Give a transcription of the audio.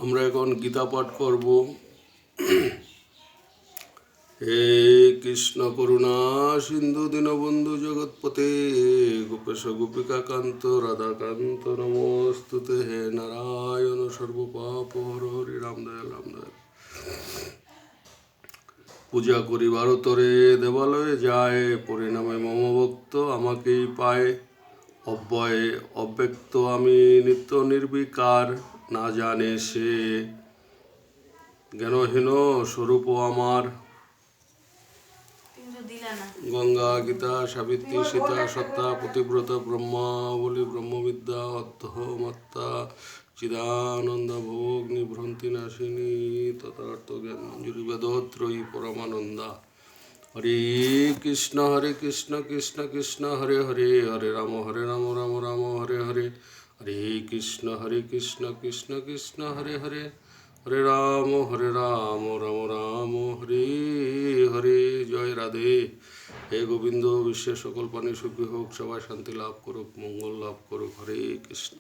আমরা এখন গীতা পাঠ করব। হে কৃষ্ণ করুণা সিন্ধু দীনবন্ধু জগৎপতে গোপেশ গোপিকা কান্ত রাধাকান্ত নমস্তুতে। হে নারায়ণ সর্বপাপ হর হরি রামদয়াল রামদয়াল। পূজা করিবার তরে দেবালয়ে যায়, পরিণামে মম ভক্ত আমাকেই পায়। অব্যয়ে অব্যক্ত আমি নিত্য নির্বিকার, না জানে সে জ্ঞানহীন স্বরূপ আমার। গঙ্গা গীতা সাবিত্রী সীতা সত্তা পতিব্রতা ব্রহ্মাবলী ব্রহ্মবিদ্যা অর্ধমাত্রা চিদানন্দ ভোগ নিভ্রান্তি নাশিনী তথার্থ জ্ঞান মঞ্জুরি বেদত্রয়ী পরমানন্দা। হরে কৃষ্ণ কৃষ্ণ কৃষ্ণ হরে হরে, হরে রাম রাম রাম হরে হরে। হরে কৃষ্ণ কৃষ্ণ কৃষ্ণ হরে হরে, হরে রাম রাম রাম হরে হরে। জয় রাধে। হে গোবিন্দ, বিশ্বের সকল প্রাণী সুখী হোক, সবাই শান্তি লাভ করুক, মঙ্গল লাভ করুক। হরে কৃষ্ণ।